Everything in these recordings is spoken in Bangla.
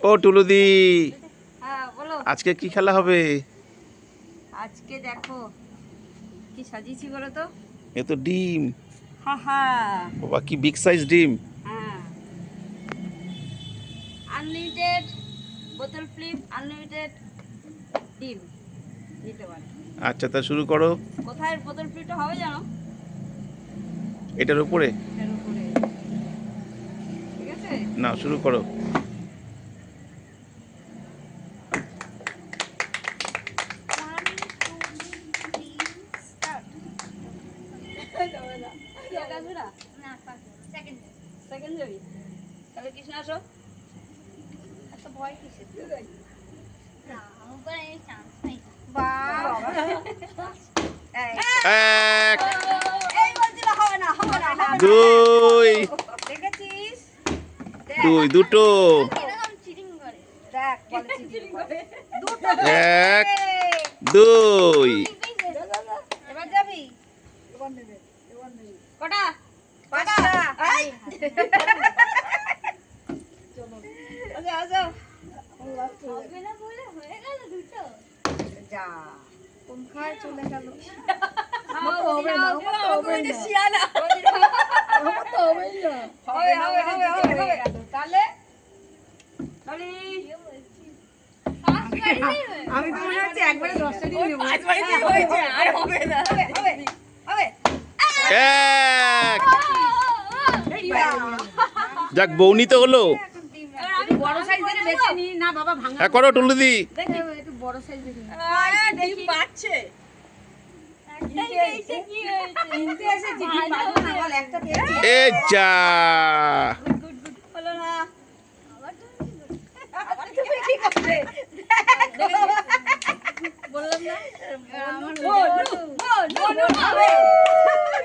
ও টুলুদি, হ্যাঁ বলো। আজকে কি খেলা হবে? আজকে দেখো কি সাজিয়েছি বলো তো। এ তো ডিম। হাহা। বাবা কি বিগ সাইজ ডিম। হ্যাঁ, আনলিমিটেড বোতল ফ্লিপ, আনলিমিটেড ডিম দিতে পারে। আচ্ছা তা শুরু করো। কোথায় বোতল ফ্লিপটা হবে জানো? এটার উপরে। এটার উপরে। ঠিক আছে, না শুরু করো। সেকেন্ড যাবি তাহলে কৃষ্ণ আসো। এত ভয় কিসের? এক, এই বলছিল হবে না, হবে না, হবে না। দুই, দেখেছিস? দুই, দুটো, দেখ বলে চিটিং করে। দুটো এক, দুই। এবার যাবি? কটা? পাঁচটা। এই। আচ্ছা আচ্ছা। যা কোনখায় চলে গেল? হবে না, হবে না। শিয়ানা। হবে হবে হবে হবে হবে। তাহলে আমি তো মনে হচ্ছে একবারে 10টা দিন নেব। পাঁচবারে দিন হয়েছে আর হবে না। হবে হবে হবে। এক। যাক বৌনি তো হলো। আমি বড় সাইজের বেছে নি না বাবা, ভাঙা। হ্যাঁ করো টুলুদি। দেখি একটু বড় সাইজ দেখি। দেখি পাচ্ছে। একটাই পেয়েছে কি হয়েছে? কিনতে এসেছি কি পাবো না, বল একটা পেয়েছি। এ যা। গুড গুড হলো না। আবার তুমি কি করবে? বললাম না আমার বল হবে।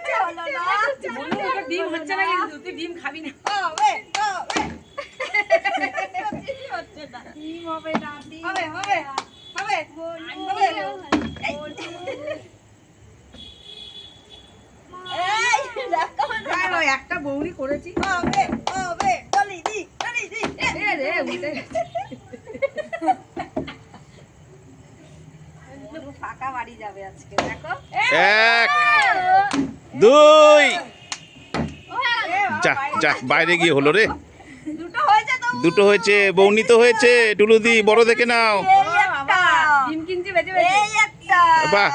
চলো না। বলু ওটা ডিম হচ্ছে না, কিন্তু তুই ডিম খাবি না। হবে হবে। হচ্ছে না। ডিম হবে না, ডিম হবে হবে হবে হবে। এই দেখো না, একটা বউরি করেছি। হবে হবে ডলি দি ডলি দি। এ রে উঠে গেছে। ফাঁকা বাড়ি যাবে আজকে দেখো। এক, দুই। যা যা বাইরে গিয়ে হলো রে। দুটো হয়েছে তো। দুটো হয়েছে, বৌনি তো হয়েছে। টুলুদি বড় দেখে নাও। এই একটা ডিম কিনছি বেঁচে বেঁচে। এই একটা বাহ।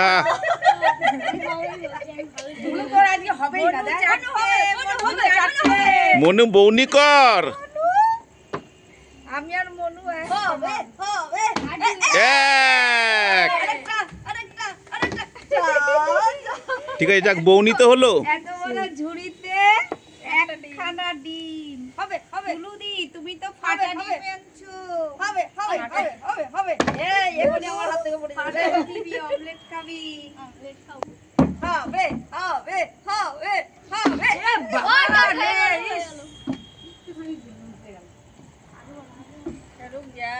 আহ, দুটো করে আজকে হবেই না। দেখ হবে। মনু বৌনি কর। আমি আর মনু হবে হবে। এক। আরেকটা আরেকটা আরেকটা। ঠিক আছে যাক বৌনি তো হলো। এত বড় ঝুড়িতে একখানা ডিম। হবে হবে। টুলুদি তুমি তো ফাটা ডিম আনছো। হবে হবে হবে হবে হবে। এই এখনি আমার হাত থেকে পড়ে যাবে। দিবি অমলেট খাবি? অমলেট খাবো। হবে হবে হবে হবে। এ বাবা রে ইস। রুক যা।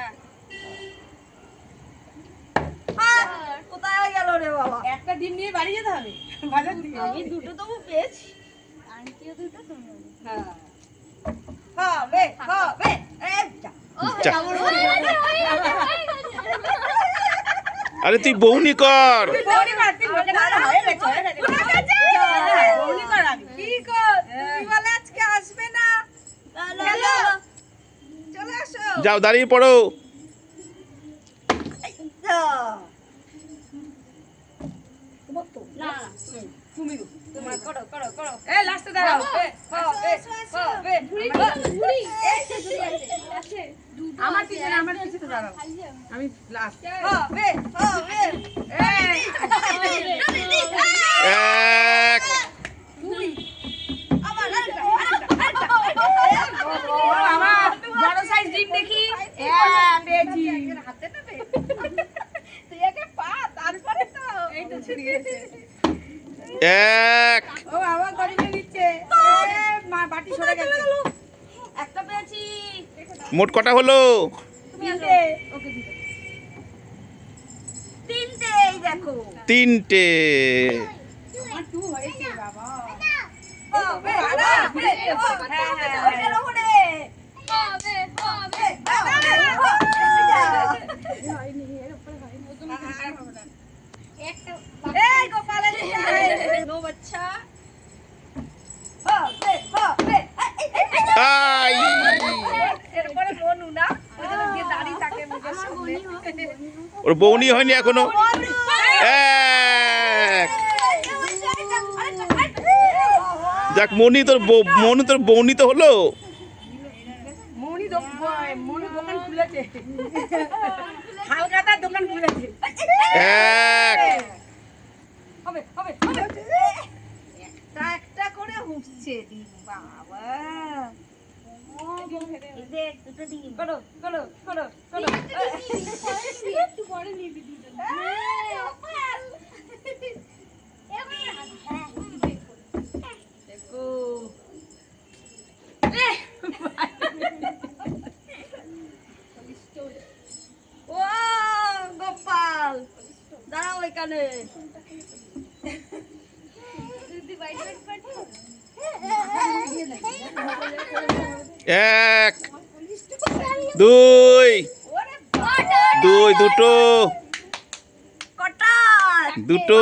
কোথায় গেল রে বাবা? একটা ডিম নিয়ে বাড়ি যেতে হবে বাজার থেকে। আমি দুটো তবু পেয়েছি, আন্টিও দুটো তুমি। হ্যাঁ হবে হবে। এই যা। যা। আরে তুই বৌনি কর। বউনি কর, তুই বলে কর। হয়ে গেছে হয়ে গেছে। বউনি কর আমি। কি কর? তুমি বলে আজকে আসবে না। চলো চলে আসো। যাও দাঁড়িয়ে পড়ো। না তুমি তোমার করো করো করো। এই লাস্টে দাঁড়াও। হবে হবে। আমার পিছনে দাঁড়াও। আমি লাস্ট। হবে হবে। এই এক। দুই। আবার আরেকটা। আমার বড় সাইজ ডিম দেখি। হ্যাঁ পেয়েছি। হাতে নেবে? তুই একে পা, তারপরে তো এই তো ছড়িয়েছে। এক। ও বাবা গড়িয়ে নিচ্ছে। মা বাটি সরে গেছে। একটা পেয়েছি। মোট কটা হলো? তিনটে। ওকে দিও। তিনটে এই দেখো। তিনটে। আমার টু হয়েছে বাবা। হবে আই এরপরে মনু না ওই জন্য যে দাঁড়িয়ে থাকে মুখের সামনে ওর বৌনি হয়নি এখনো। এক যাক, মনু তোর বৌনি তো হলো। মনি দোকান খুলেছে, হালকাতার দোকান খুলেছে। এক হবে হবে হবে একটা একটা করে উঠছে ডিম বাবা এই দেখ দুটো ডিম করো করো করো করো একটু পরে নিবি দুটো দেখো ও গোপাল দাঁড়াও এখানে এক দুই দুই দুটো দুটো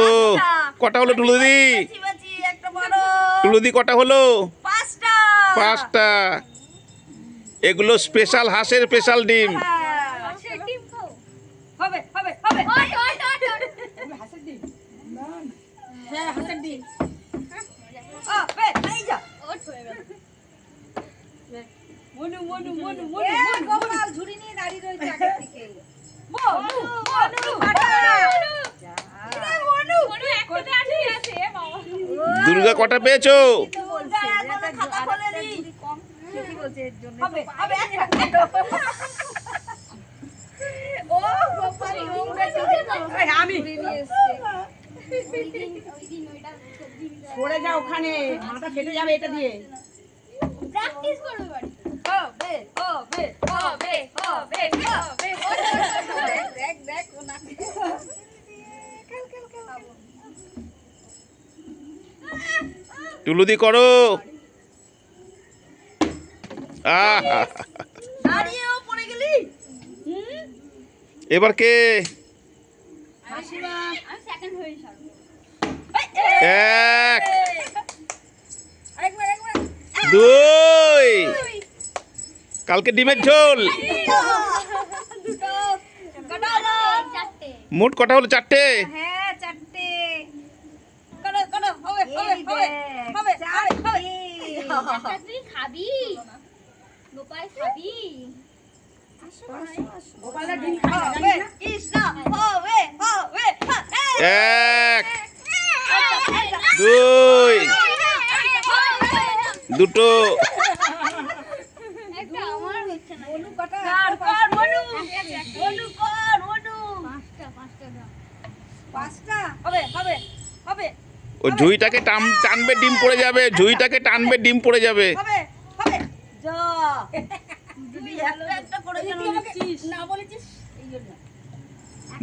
কটা হলো টুলুদি? টুলুদি কটা হলো? পাঁচটা। এগুলো স্পেশাল হাঁসের স্পেশাল ডিম। হবে হবে হবে হাঁসের ডিম, হ্যাঁ হাঁসের ডিম। এই যা মনু মনু মনু মনু গোপাল ঝুড়ি নিয়ে দাঁড়িয়ে রয়েছে আগে থেকে মনু মনু মনু মনু একটাতে আটকে আছে বাবা। দুর্গা কটা পেয়েছো? বলছে এটা খাতা খোলেনি কম ঠিকই বলছে এর জন্য হবে হবে ও গোপাল আমি পড়ে যা ওখানে, মাথা ফেটে যাবে এটা দিয়ে। প্র্যাকটিস করবে বাড়ি হবে হবে হবে হবে হবে দেখ দেখ ওনা টুলুদি করো। দাঁড়িয়েও পড়ে গেলি এবার কে? মাসিমা আমি সেকেন্ড হয়ে ছাড়ব এক আরেকবার আরেকবার দুই কালকে ডিমের ঝোল। দুটো কটা হলো চারটে মোট কটা হলো? চারটে। হ্যাঁ চারটে করো করো হবে হবে হবে হবে হবে একটা তুই খাবি গোপাল খাবি গোপালের ডিম খাই না, হবে জানিস না? কৃষ্ণ হবে হবে এক দুই দুটো একটা আমার হচ্ছে না মনু কটা কর মনু মনু কর মনু পাঁচটা দাও পাঁচটা হবে হবে হবে ও ঝুইটাকে টানবে, ডিম পড়ে যাবে। ঝুইটাকে টানবে, ডিম পড়ে যাবে। হবে হবে যা তুই একটা একটা করে যেন নিচ্ছিস না বলেছিস এই জন্য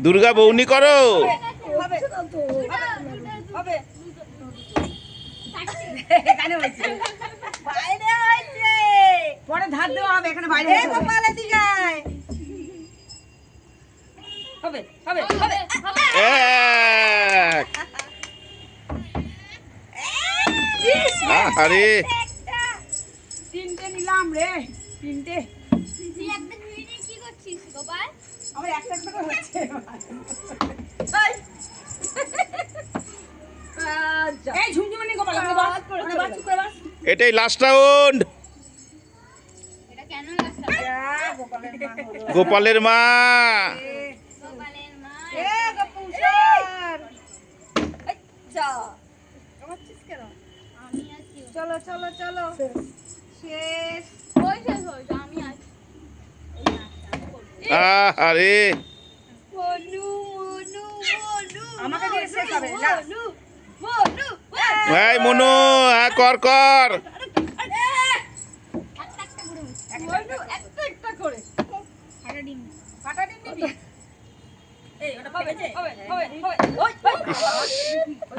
দুর্গা বৌনি করো। হবে হবে এখানে হয়েছে, বাইরে হয়েছে পরে ধার দেওয়া হবে, এখানে বাইরে এই হয়েছে। গোপাল এদিকে আয় হবে হবে হবে এক আরে তিনটে নিলাম রে, তিনটে। তুই একটা ধুয়ে নিয়ে কি করছিস গোপাল আমার একটা একটা করে হচ্ছে। এই ঝুমঝুমানি গোপাল, ওখানে বাস করে বাস করে বাস। এটাই লাস্ট রাউন্ড। এটা কেন লাগছে গোপালের মা গোপালের মা এ গপুসর আচ্ছা করছিস কেন আমি আছি চলো চলো চলো শেষ ওই শেষ হয়েছে আমি আছি আরে মনু মনু মনু আমাকে দিয়ে শেষ হবে, যা। মনু মনু এই মনু, হ্যাঁ কর কর। একটা একটা করে মনু একটা একটা করে ফাটা ডিম ফাটা ডিম নিবি এই ওটা হবে হবে হবে হবে ওই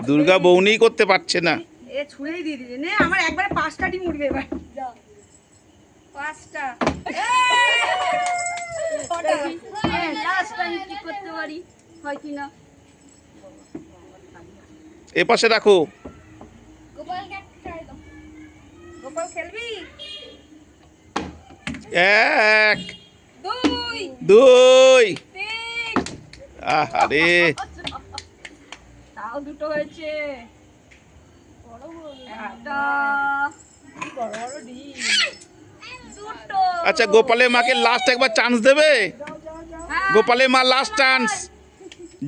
দুর্গা বৌনি করতে পারছে না। এ ছুঁড়েই দিয়ে দিলি নে আমার একবারে 5টা ডিম উঠবে এবার 5টা লাস্ট টাইম কি করতে পারি হয় কি না এ পাশে রাখো। গোপালকে একটা ট্রাই দাও। গোপাল খেলবি 1 2 2 3 আহারে তাও দুটো হয়েছে বড় বড়। একটা বড় বড় ডিম দুটো আচ্ছা গোপালের মাকে লাস্ট একবার চান্স দেবে? গোপালের মা লাস্ট চান্স,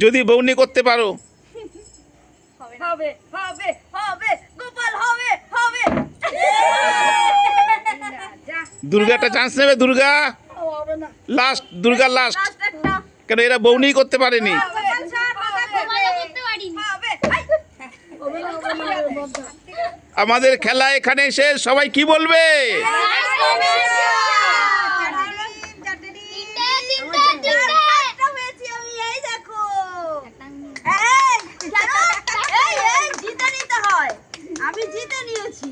যদি বৌনি করতে পারো। হবে হবে হবে গোপাল হবে হবে যা দুর্গা একটা চান্স নেবে, Durga last, Durga last, last একটা কেন এরা বৌনি করতে পারেনি। গোপাল ছাড় মাথা গোপালও করতে পারিনি। হবে আমাদের খেলা এখানে শেষ, সবাই কি বলবে? আমি জিতে নিয়েছি।